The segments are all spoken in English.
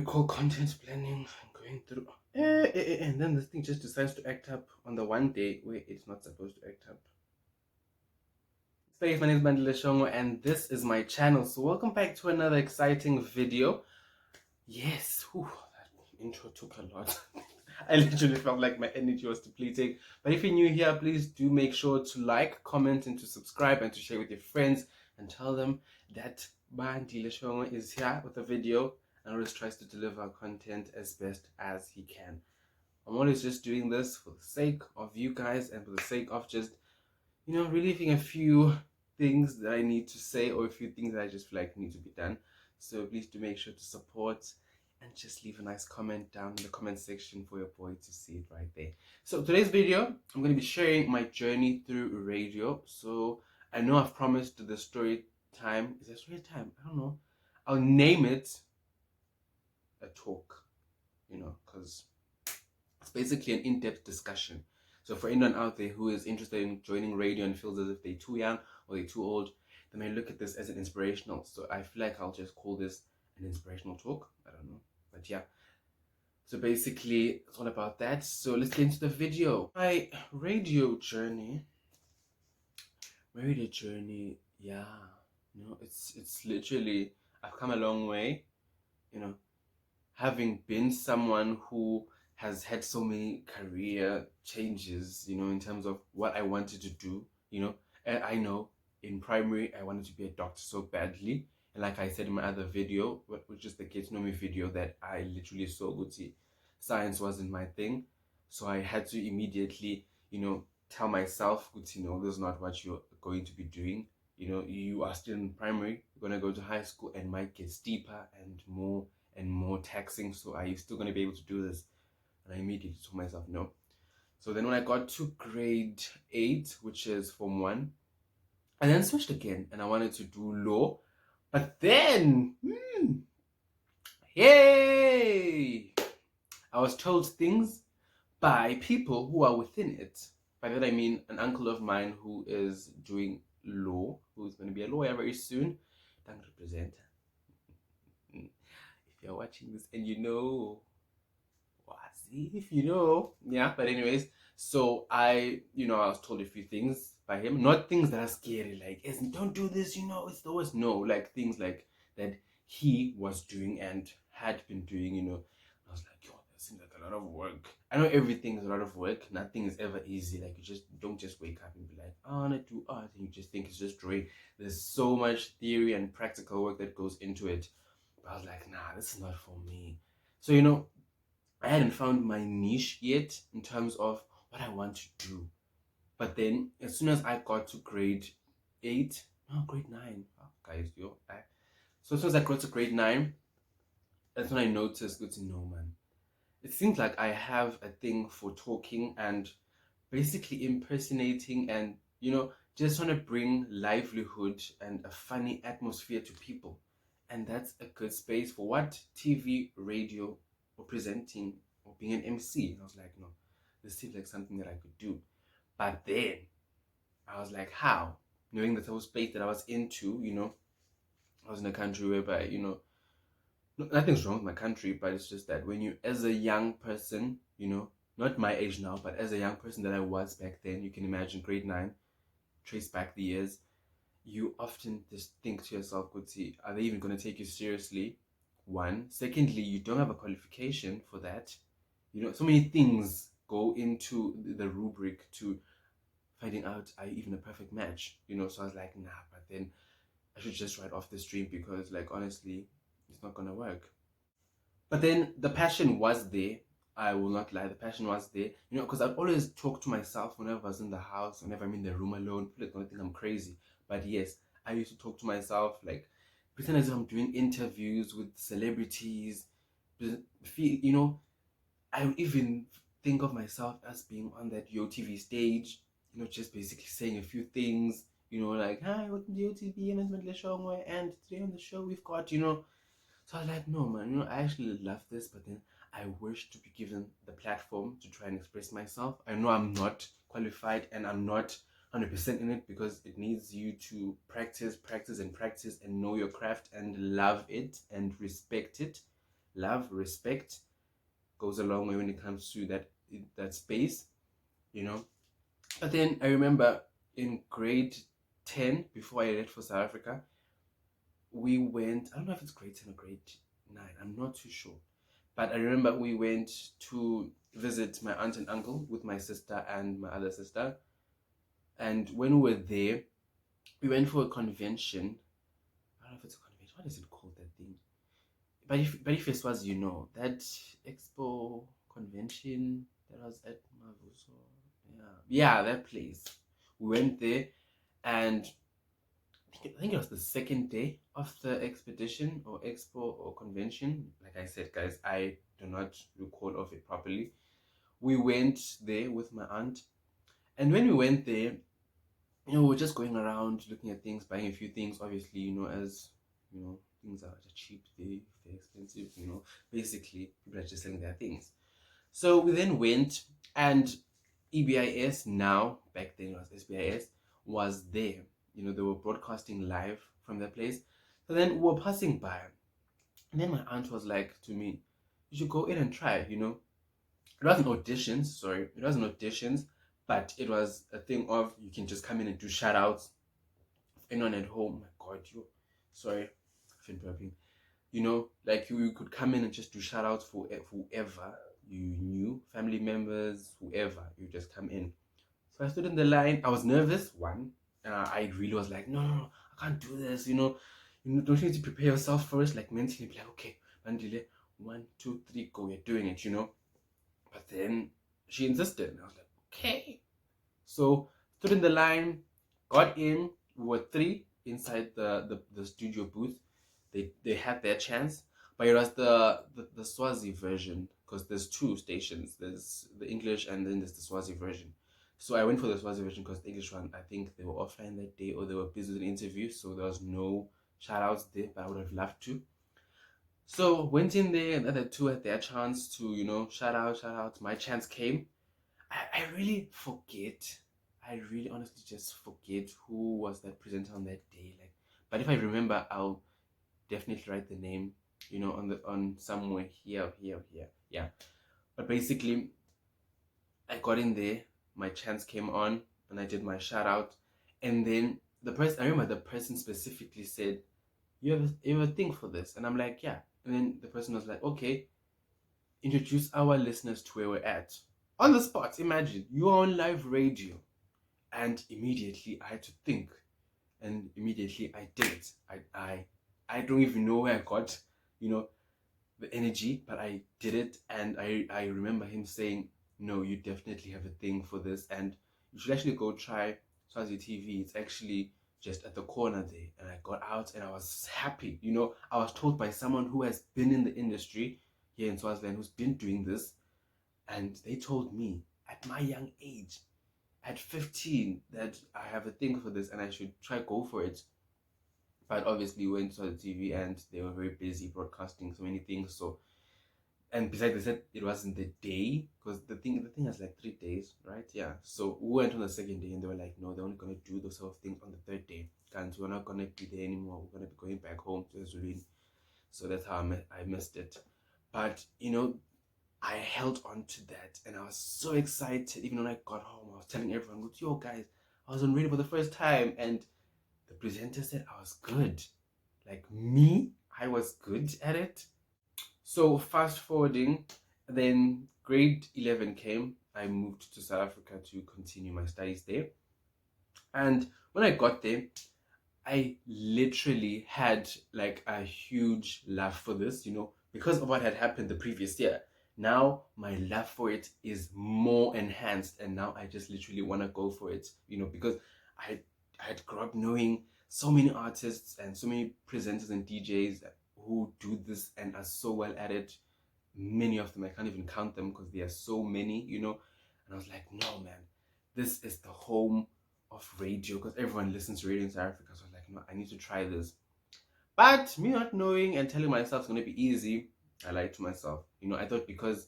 call content planning, going through, and then this thing just decides to act up on the one day where it's not supposed to act up. Hey, my name is Bandile and this is my channel. So welcome back to another exciting video. Yes, that intro took a lot. I literally felt like my energy was depleting. But if you're new here, please do make sure to like, comment, and to subscribe, and to share with your friends, and tell them that Bandile is here with a video and always tries to deliver content as best as he can. I'm always just doing this for the sake of you guys and for the sake of just, relieving a few things that I need to say, or a few things that I just feel like need to be done. So please do make sure to support and just leave a nice comment down in the comment section for your boy to see it right there. So today's video, I'm going to be sharing my journey through radio. So I know I've promised the story time. Is it story time? I don't know. I'll name it a talk, because it's basically an in-depth discussion. So for anyone out there who is interested in joining radio and feels as if they're too young or they're too old, they may look at this as an inspirational. So I feel like I'll just call this an inspirational talk. I don't know. But yeah. So basically, it's all about that. So let's get into the video. My radio journey, yeah. It's literally, I've come a long way, having been someone who has had so many career changes, in terms of what I wanted to do, and I know in primary I wanted to be a doctor so badly, and like I said in my other video, which is the Get to Know Me video, that I literally saw Guti science wasn't my thing, so I had to immediately, tell myself, Guti, no, this is not what you're going to be doing. You are still in primary, you're going to go to high school, and might get steeper and more taxing, so are you still going to be able to do this? And I immediately told myself no. So then when I got to grade 8, which is Form 1, I then switched again and I wanted to do law. But then, yay! I was told things by people who are within it. By that I mean an uncle of mine who is doing law, who's going to be a lawyer very soon. Don't represent. If you're watching this and if yeah, but anyways, so I was told a few things by him, not things that are scary, like, don't do this, it's the worst. No, like things like that he was doing and had been doing, I was like, yo, that seems like a lot of work. I know everything is a lot of work, nothing is ever easy. Like, you just don't just wake up and be like, I want to do art, and you just think it's just drawing. There's so much theory and practical work that goes into it. But I was like, nah, this is not for me. So I hadn't found my niche yet in terms of what I want to do. But then, as soon as I got to grade 9, guys, so as soon as I got to grade 9, that's when I noticed, man, it seems like I have a thing for talking and basically impersonating and, just trying to bring livelihood and a funny atmosphere to people. And that's a good space for what? TV, radio, or presenting, or being an MC. And I was like, no, this seems like something that I could do. But then I was like, how? Knowing the type of space that I was into, I was in a country whereby, nothing's wrong with my country, but it's just that when you, as a young person, not my age now, but as a young person that I was back then, you can imagine grade 9, trace back the years, you often just think to yourself, Guti, are they even going to take you seriously? One. Secondly, you don't have a qualification for that. So many things go into the rubric to finding out are you even a perfect match. So I was like, nah, but then I should just write off this dream because, like, honestly, it's not gonna work. But then the passion was there. I will not lie, the passion was there. Because I'd always talk to myself whenever I was in the house, whenever I'm in the room alone. People are gonna think I'm crazy. But yes, I used to talk to myself, like, pretend as if I'm doing interviews with celebrities. I would even think of myself as being on that YoTV stage, just basically saying a few things, like, hi, welcome to YoTV, I'm Mandla, and today on the show we've got, So I was like, no, man, I actually love this, but then I wish to be given the platform to try and express myself. I know I'm not qualified and I'm not 100% in it because it needs you to practice and know your craft and love it and respect it. love, respect goes a long way when it comes to that space, you know. But then I remember in grade 10, before I left for South Africa, we went, I don't know if it's grade 10 or grade 9, I'm not too sure. But I remember we went to visit my aunt and uncle with my sister and my other sister. And when we were there, we went for a convention. I don't know if it's a convention. What is it called, that thing? But if it was, that expo convention that was at Mavuso. Yeah, that place. We went there, and I think it was the second day of the expedition or expo or convention. Like I said, guys, I do not recall of it properly. We went there with my aunt, and when we went there, we were just going around looking at things, buying a few things. Obviously, as things are cheap, they're expensive. Basically, people are just selling their things. So we then went, and EBIS, now back then it was SBIS, was there. They were broadcasting live from their place. So then we were passing by, and then my aunt was like to me, "You should go in and try." It wasn't auditions. Sorry, it wasn't auditions, but it was a thing of you can just come in and do shout outs. Anyone at home, my God, sorry, I've been burping. Like you could come in and just do shout outs for whoever you knew, family members, whoever. You just come in. So I stood in the line. I was nervous, one. I really was like, no, I can't do this. Don't you need to prepare yourself first, like mentally, be like, okay, Bandile, 1, 2, 3, go, you're doing it, But then she insisted, and I was like, okay. So stood in the line, got in. We were 3 inside the studio booth. They had their chance, but it was the Swazi version, because there's 2 stations. There's the English and then there's the Swazi version. So I went for the Swazi version because the English one, I think they were offline that day or they were busy with an interview, so there was no shout outs there, but I would have loved to. So went in there, and the other 2 had their chance to, shout out. My chance came. I really forget. I really honestly just forget who was that presenter on that day. But if I remember, I'll definitely write the name, on somewhere here. Yeah. But basically, I got in there, my chance came on, and I did my shout out. And then I remember the person specifically said, you have a thing for this? And I'm like, yeah. And then the person was like, okay, introduce our listeners to where we're at. On the spot, imagine, you are on live radio. And immediately I had to think. And immediately I did it. I don't even know where I got, the energy, but I did it. And I remember him saying, no, you definitely have a thing for this, and you should actually go try Swazi TV. It's actually just at the corner there. And I got out and I was happy. I was told by someone who has been in the industry here in Swaziland, who's been doing this, and they told me at my young age, at 15, that I have a thing for this and I should try go for it. But obviously we went to the TV and they were very busy broadcasting so many things. So, and besides, they said it wasn't the day, because the thing has like 3 days, right? Yeah. So we went on the second day and they were like, no, they're only gonna do those sort of things on the 3rd day. And we're not gonna be there anymore. We're gonna be going back home to Zuluin. So that's how I missed it. But I held on to that and I was so excited. Even when I got home, I was telling everyone, yo guys, I was on radio for the first time, and the presenter said I was good. Like me, I was good at it. So fast forwarding, then grade 11 came. I moved to South Africa to continue my studies there. And when I got there, I literally had like a huge love for this, because of what had happened the previous year. Now my love for it is more enhanced, and now I just literally want to go for it, because I had grown up knowing so many artists and so many presenters and DJs who do this and are so well at it. Many of them, I can't even count them because there are so many, and I was like, no man, this is the home of radio, because everyone listens to radio in South Africa. So I was like, no, I need to try this. But me not knowing and telling myself it's going to be easy, I lied to myself. I thought because,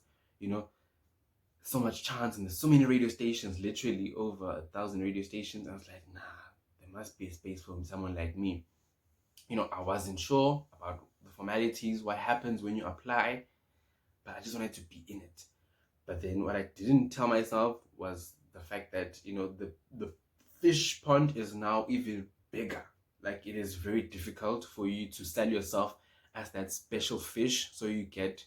so much chance and there's so many radio stations, literally over 1,000 radio stations, I was like, nah, there must be a space for someone like me. I wasn't sure about the formalities, what happens when you apply, but I just wanted to be in it. But then what I didn't tell myself was the fact that, the fish pond is now even bigger. Like, it is very difficult for you to sell yourself as that special fish. So you get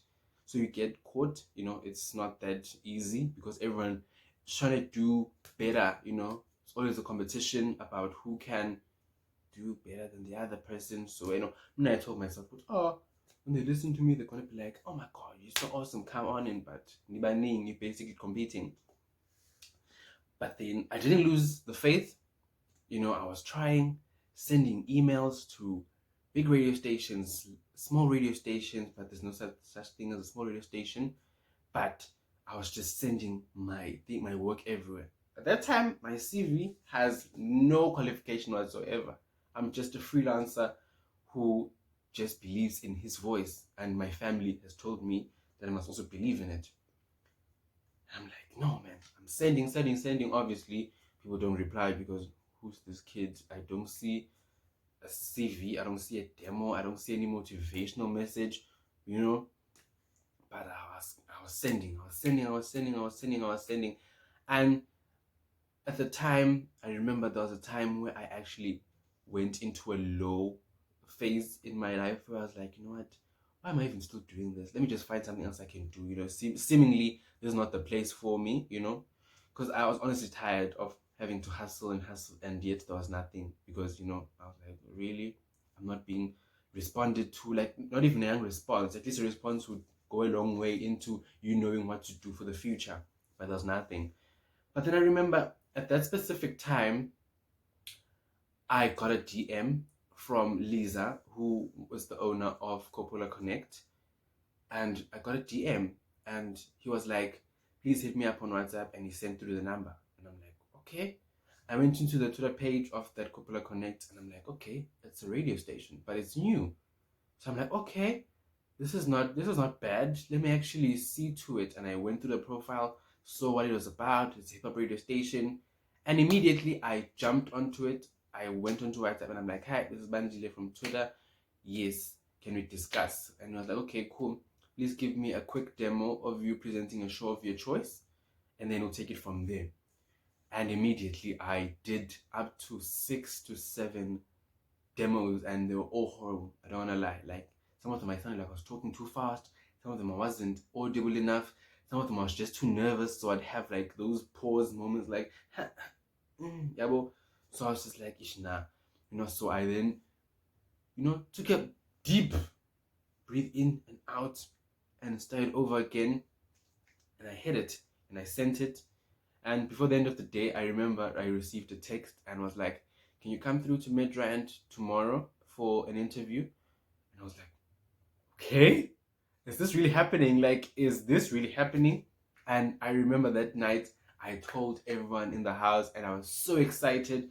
caught. It's not that easy because everyone is trying to do better. It's always a competition about who can do better than the other person. So when I told myself, oh, when they listen to me, they're gonna be like, oh my god, you're so awesome, come on in. But you're basically competing. But then I didn't lose the faith. I was trying, sending emails to big radio stations, small radio stations, but there's no such thing as a small radio station. But I was just sending my work everywhere. At that time, my CV has no qualification whatsoever. I'm just a freelancer who just believes in his voice, and my family has told me that I must also believe in it. And I'm like, no, man, I'm sending. Obviously, people don't reply because who's this kid? I don't see a CV, I don't see a demo, I don't see any motivational message, But I was sending, and at the time, I remember there was a time where I actually went into a low phase in my life where I was like, you know what? Why am I even still doing this? Let me just find something else I can do. Seemingly, this is not the place for me, because I was honestly tired of having to hustle, and yet there was nothing. Because, I was like, really? I'm not being responded to, like, not even a young response. At least a response would go a long way into you knowing what to do for the future. But there's nothing. But then I remember at that specific time, I got a DM from Liza, who was the owner of koppollaConnect. And I got a DM, and he was like, please hit me up on WhatsApp, and he sent through the number. And I'm like, okay. I went into the Twitter page of that koppollaConnect, and I'm like, okay, it's a radio station, but it's new. So I'm like, okay, this is not bad. Let me actually see to it. And I went through the profile, saw what it was about. It's a hip hop radio station. And immediately I jumped onto it. I went onto WhatsApp and I'm like, hi, this is Bandile from Twitter. Yes, can we discuss? And I was like, okay, cool. Please give me a quick demo of you presenting a show of your choice, and then we'll take it from there. And immediately I did up to 6 to 7 demos, and they were all horrible. I don't want to lie. Like, some of them I sounded like I was talking too fast. Some of them I wasn't audible enough. Some of them I was just too nervous, so I'd have like those pause moments, like, yabo. So I was just like, nah. So I then, took a deep breathe in and out and started over again. And I hit it and I sent it. And before the end of the day, I remember I received a text and was like, can you come through to Midrand tomorrow for an interview? And I was like, okay, is this really happening? Like, is this really happening? And I remember that night, I told everyone in the house, and I was so excited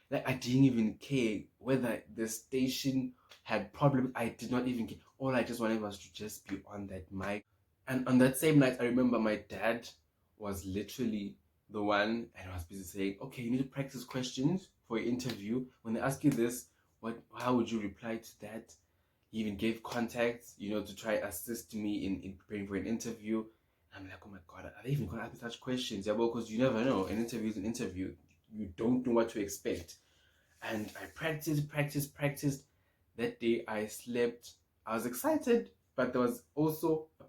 that I didn't even care whether the station had problems. I did not even care. All I just wanted was to just be on that mic. And on that same night, I remember my dad was literally the one, and I was busy saying, okay, you need to practice questions for your interview. When they ask you this, how would you reply to that? He even gave contacts, to try assist me in preparing for an interview. And I'm like, oh my god, are they even gonna ask me such questions? Yeah, well, because you never know. An interview is an interview. You don't know what to expect. And I practiced. That day I slept. I was excited, but there was also a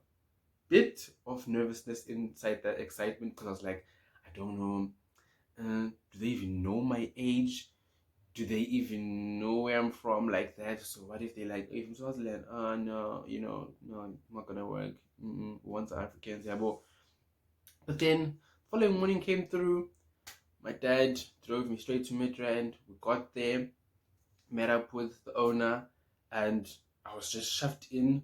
bit of nervousness inside that excitement, because I was like, I don't know. Do they even know my age? Do they even know where I'm from, like that? So what if they like, hey, from Swaziland? No, no, not gonna work. Once Africans, yeah, but then following morning came through. My dad drove me straight to Midrand. We got there, met up with the owner, and I was just shoved in,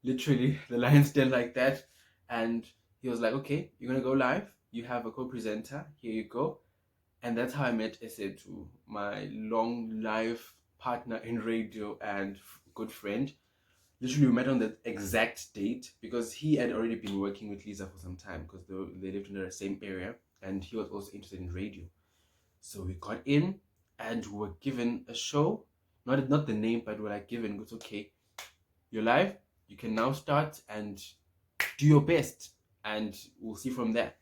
literally the lion's den like that. And he was like, okay, you're gonna go live. You have a co-presenter. Here you go. And that's how I met SA2, my long life partner in radio and good friend. Literally, we met on the exact date because he had already been working with Lisa for some time, because they lived in the same area, and he was also interested in radio. So we got in and we were given a show. Not the name, but we were like given, it's okay, you're live. You can now start and do your best, and we'll see from there.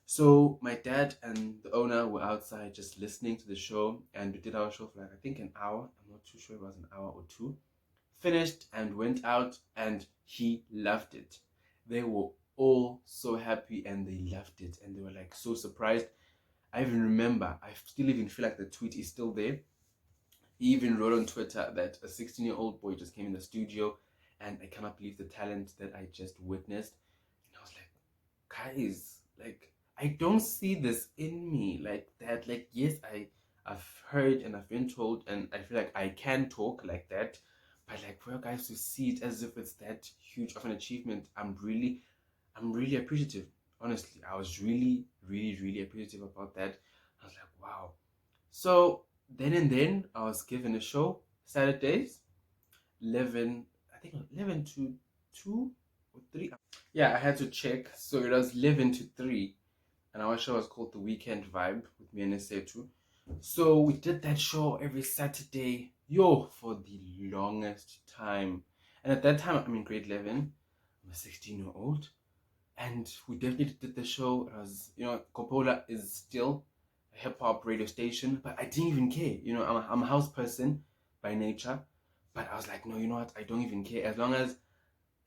So my dad and the owner were outside just listening to the show, and we did our show for like I think an hour. I'm not too sure if it was an hour or two. Finished and went out, and he loved it. They were all so happy and they loved it, and they were like so surprised. I even remember, I still even feel like the tweet is still there. He even wrote on Twitter that a 16-year-old boy just came in the studio, and I cannot believe the talent that I just witnessed. And I was like, guys, like, I don't see this in me like that. Like, yes, I've heard and I've been told, and I feel like I can talk like that, but like for you guys to see it as if it's that huge of an achievement, I'm really appreciative. Honestly, I was really, really, really appreciative about that. I was like, wow. So then I was given a show Saturdays, 11, I think 11 to 2 or 3. Yeah, I had to check. So it was 11 to 3. And our show was called The Weekend Vibe with me and Setu. So we did that show every Saturday, for the longest time. And at that time, I'm in grade 11. I'm a 16-year-old. And we definitely did the show. It was, Coppola is still a hip hop radio station, but I didn't even care. I'm a house person by nature, but I was like, no, you know what? I don't even care as long as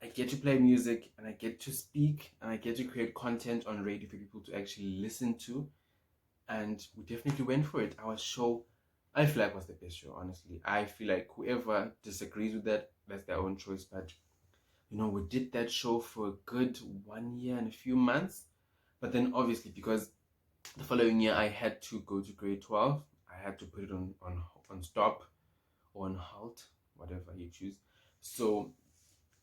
I get to play music and I get to speak and I get to create content on radio for people to actually listen to. And we definitely went for it. Our show, I feel like, was the best show. Honestly, I feel like whoever disagrees with that, that's their own choice, but we did that show for a good 1 year and a few months. But then obviously, because the following year I had to go to grade 12, I had to put it on stop or on halt, whatever you choose. So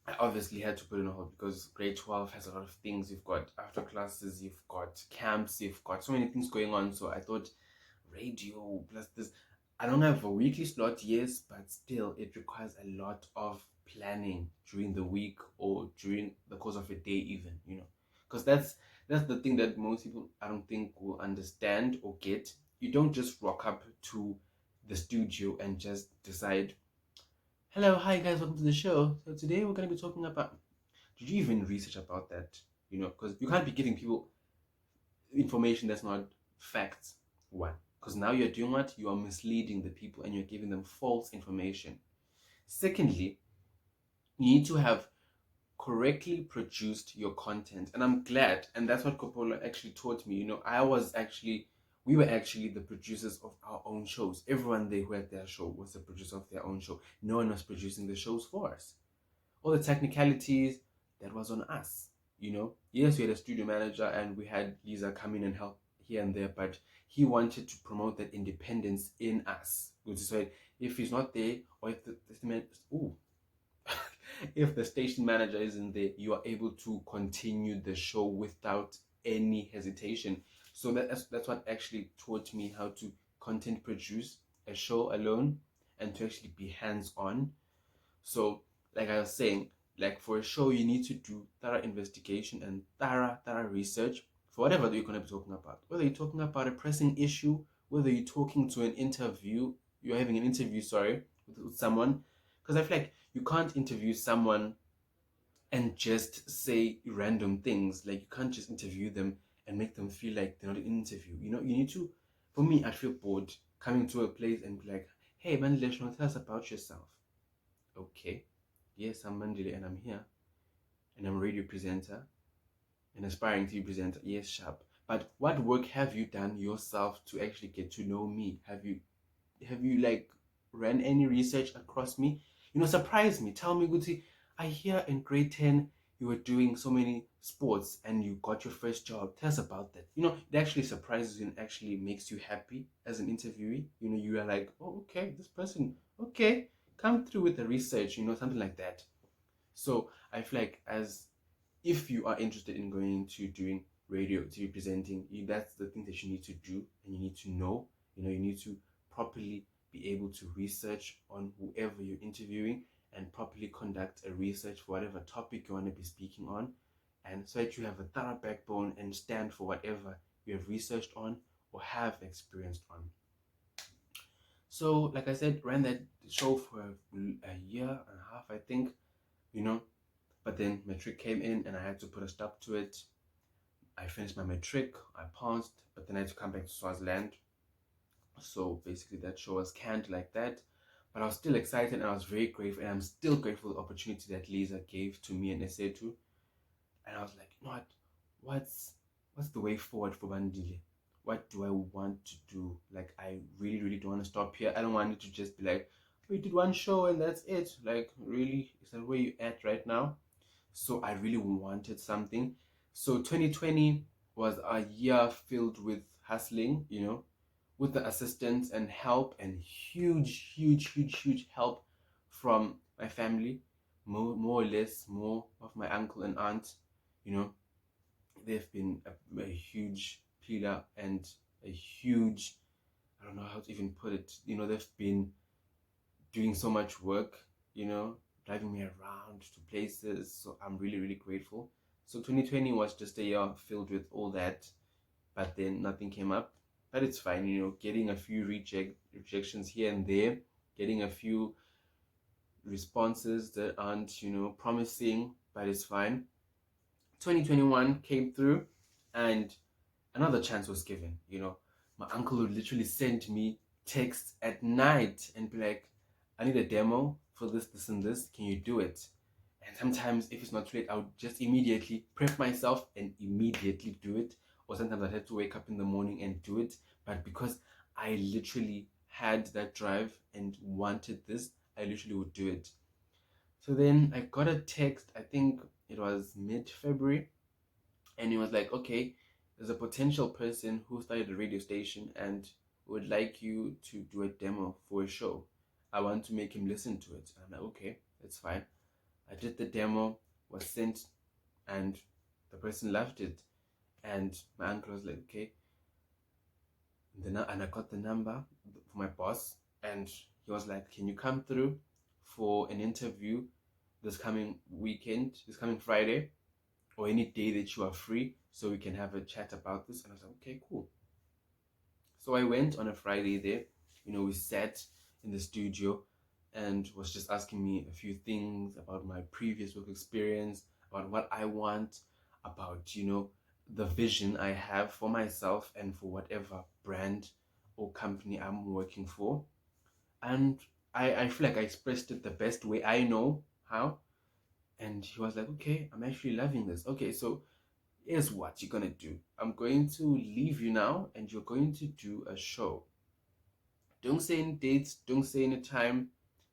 I obviously had to put it on hold because grade 12 has a lot of things. You've got after classes, you've got camps, you've got so many things going on. So I thought radio plus this, I don't have a weekly slot, yes, but still it requires a lot of planning during the week or during the course of a day even, because that's the thing that most people, I don't think, will understand or get. You don't just rock up to the studio and just decide, hello, hi guys, welcome to the show. So today we're going to be talking about, did you even research about that? Because you can't be giving people information that's not facts. One, because now you're doing what? You are misleading the people and you're giving them false information. Secondly, you need to have correctly produced your content. And I'm glad, and that's what Coppola actually taught me. We were actually the producers of our own shows. Everyone there who had their show was the producer of their own show. No one was producing the shows for us. All the technicalities, that was on us. Yes, we had a studio manager and we had Lisa come in and help here and there, but he wanted to promote that independence in us. Which is why if he's not there, or if if the station manager isn't there, you are able to continue the show without any hesitation. So that's what actually taught me how to content produce a show alone and to actually be hands-on. So like I was saying, like for a show you need to do thorough investigation and thorough research for whatever that you're going to be talking about. Whether you're talking about a pressing issue, whether you're talking to you're having an interview, sorry, with someone. Because I feel like you can't interview someone and just say random things. Like you can't just interview them and make them feel like they're not an interview. You need to, for me, I feel bored coming to a place and be like, hey, Bandile, tell us about yourself. Okay, yes, I'm Bandile and I'm here. And I'm a radio presenter, an aspiring TV presenter. Yes, sharp. But what work have you done yourself to actually get to know me? Have you like ran any research across me? Surprise me. Tell me, Guti, I hear in grade 10 you were doing so many sports and you got your first job. Tell us about that. It actually surprises you and actually makes you happy as an interviewee. You are like, oh, okay, this person, okay, come through with the research, something like that. So I feel like if you are interested in going into doing radio, to be presenting, that's the thing that you need to do and you need to know. You need to properly be able to research on whoever you're interviewing and properly conduct a research for whatever topic you want to be speaking on, and so that you have a thorough backbone and stand for whatever you have researched on or have experienced on. So like I said, ran that show for a year and a half, I think. you know. But then matric came in and I had to put a stop to it. I finished my matric, I passed, but then I had to come back to Swaziland. So basically that show was canned like that. But I was still excited and I was very grateful, and I'm still grateful for the opportunity that Lisa gave to me and Esetu. And I was like, you know what? What's the way forward for Bandile? What do I want to do? Like, I really, really don't want to stop here. I don't want it to just be like, we did one show and that's it. Like, really, is that where you at right now? So I really wanted something. So 2020 was a year filled with hustling, you know, with the assistance and help and huge help from my family, more or less, more of my uncle and aunt, you know. They've been a huge pillar and a huge, I don't know how to even put it, you know, they've been doing so much work, you know, driving me around to places. So I'm really, really grateful. So 2020 was just a year filled with all that, but then nothing came up. But it's fine, you know, getting a few rejections here and there, getting a few responses that aren't, you know, promising, but it's fine. 2021 came through and another chance was given, you know. My uncle would literally send me texts at night and be like, I need a demo for this and this, can you do it? And sometimes if it's not too late, I would just immediately prep myself and immediately do it. Or sometimes I'd have to wake up in the morning and do it. But because I literally had that drive and wanted this, I literally would do it. So then I got a text, I think it was mid-February, and he was like, okay, there's a potential person who started a radio station and would like you to do a demo for a show. I want to make him listen to it. I'm like, okay, that's fine. I did the demo, was sent, and the person loved it. And my uncle was like, okay. And I got the number for my boss, and he was like, can you come through for an interview this coming weekend, this coming Friday, or any day that you are free, so we can have a chat about this? And I was like, okay, cool. So I went on a Friday there. You know, we sat in the studio and was just asking me a few things about my previous work experience, about what I want, about, you know, the vision I have for myself and for whatever brand or company I'm working for. And I feel like I expressed it the best way I know how. And he was like, okay, I'm actually loving this. Okay, so here's what you're gonna do. I'm going to leave you now and you're going to do a show. Don't say any dates, don't say any time,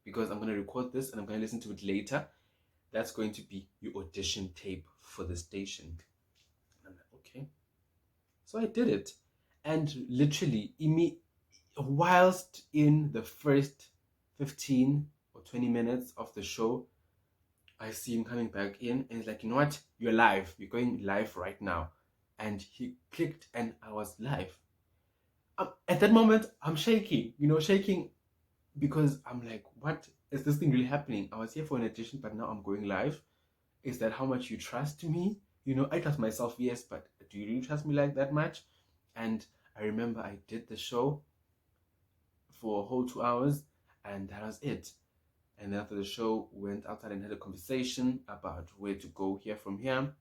because I'm gonna record this and I'm gonna listen to it later. That's going to be your audition tape for the station. And I'm like, okay. So I did it. And literally, whilst in the first 15 or 20 minutes of the show, I see him coming back in and he's like, you know what? You're live. You're going live right now. And he clicked and I was live. At that moment, I'm shaking, you know, shaking because I'm like, what is this thing really happening? I was here for an audition, but now I'm going live. Is that how much you trust me? You know, I trust myself, yes, but do you really trust me like that much? And I remember I did the show for a whole 2 hours and that was it. And after the show, we went outside and had a conversation about where to go here from here.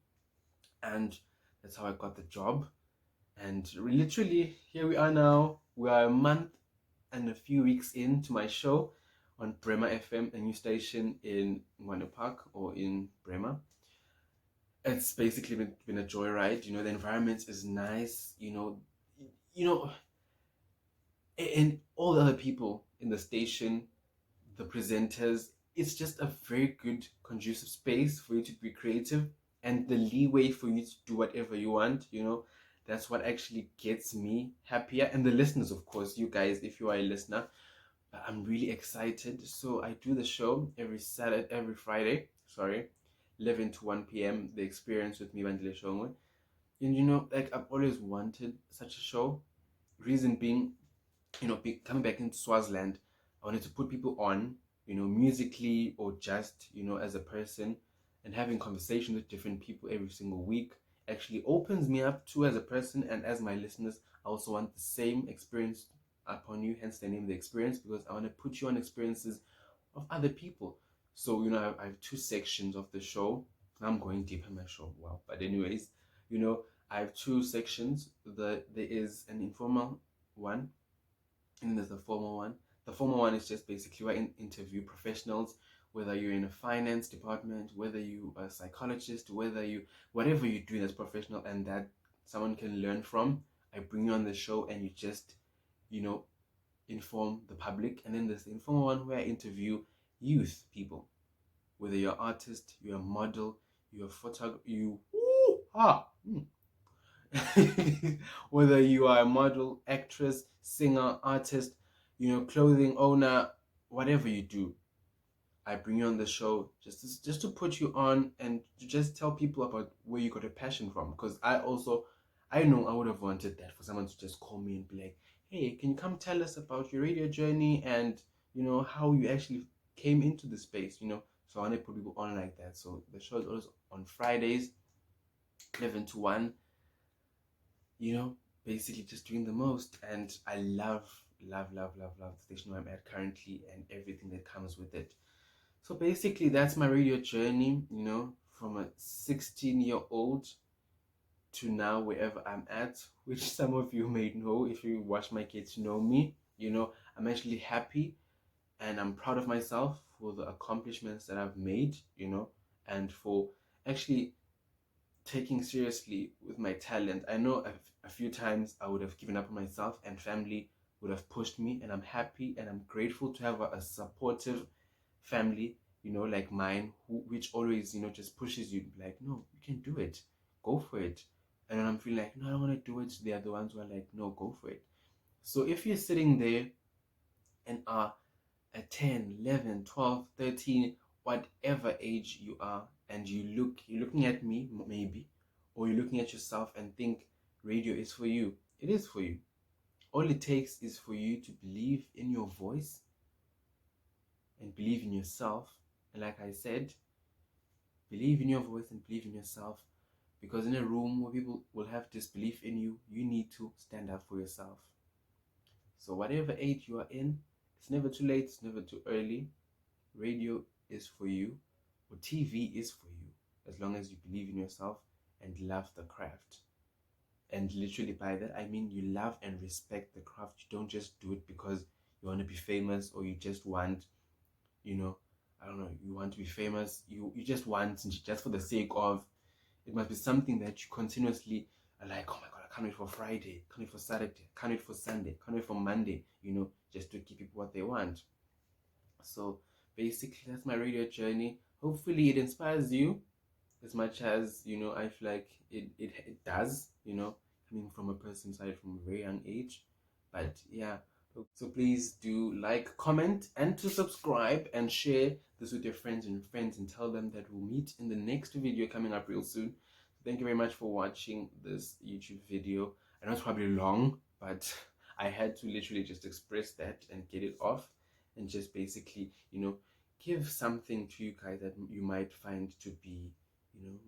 And that's how I got the job. And literally, here we are now. We are a month and a few weeks into my show on Brema FM, a new station in Ngwane Park or in Brema. It's basically been a joyride. You know, the environment is nice. You know, and all the other people in the station, the presenters, it's just a very good, conducive space for you to be creative and the leeway for you to do whatever you want. You know, that's what actually gets me happier. And the listeners, of course, you guys, if you are a listener, but I'm really excited. So I do the show every Friday, 11 to 1 p.m. The Experience with me, Bandile Shongwe. And you know, like I've always wanted such a show. Reason being, you know, coming back into Swaziland, I wanted to put people on, you know, musically or just, you know, as a person, and having conversations with different people every single week actually opens me up too as a person and as my listeners. I also want the same experience upon you, hence the name The Experience, because I want to put you on experiences of other people. So, I have two sections of the show. I'm going deep in my show. Wow. But anyways, I have two sections. There is an informal one, and there's the formal one. The formal one is just basically where I interview professionals, whether you're in a finance department, whether you are a psychologist, whatever you do that's professional and that someone can learn from. I bring you on the show and you just, inform the public. And then there's the informal one where I interview youth people, whether you're an artist, you're a model, you're a photographer, whether you are a model, actress, singer, artist, clothing owner, whatever you do, I bring you on the show just to put you on and to just tell people about where you got a passion from. Because I know I would have wanted that for someone to just call me and be like, hey, can you come tell us about your radio journey and how you actually came into the space, So I want to put people on like that. So the show is always on Fridays, 11 to 1, basically just doing the most. And I love the station where I'm at currently and everything that comes with it. So basically that's my radio journey, from a 16-year-old to now wherever I'm at, which some of you may know if you watch my kids know me. I'm actually happy and I'm proud of myself for the accomplishments that I've made, and for actually taking seriously with my talent. I know a few times I would have given up on myself and family would have pushed me, and I'm happy and I'm grateful to have a supportive family, like mine, which always, just pushes you like, no, you can do it, go for it. And then I'm feeling like, no, I don't want to do it. They are the ones who are like, no, go for it. So if you're sitting there and are at 10, 11, 12, 13, whatever age you are, and you're looking at me maybe, or you're looking at yourself and think radio is for you, it is for you. All it takes is for you to believe in your voice and believe in yourself. And like I said, believe in your voice and believe in yourself, because in a room where people will have disbelief in you, you need to stand up for yourself. So whatever age you are in, it's never too late, it's never too early. Radio is for you, or TV is for you, as long as you believe in yourself and love the craft. And literally by that, I mean you love and respect the craft. You don't just do it because you want to be famous, or you just want, I don't know, you want to be famous. You just want, just for the sake of, it must be something that you continuously are like, oh my God, I can't wait for Friday, can't wait for Saturday, can't wait for Sunday, can't wait for Monday, just to give people what they want. So basically that's my radio journey. Hopefully it inspires you as much as I feel like it does, coming from a person's side from a very young age. But yeah, so please do like, comment, and to subscribe and share this with your friends and tell them that we'll meet in the next video coming up real soon. Thank you very much for watching this YouTube video. I know it's probably long, but I had to literally just express that and get it off, and just basically, give something to you guys that you might find to be,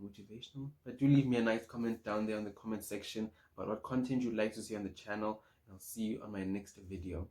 motivational. But do leave me a nice comment down there in the comment section about what content you'd like to see on the channel, and I'll see you on my next video.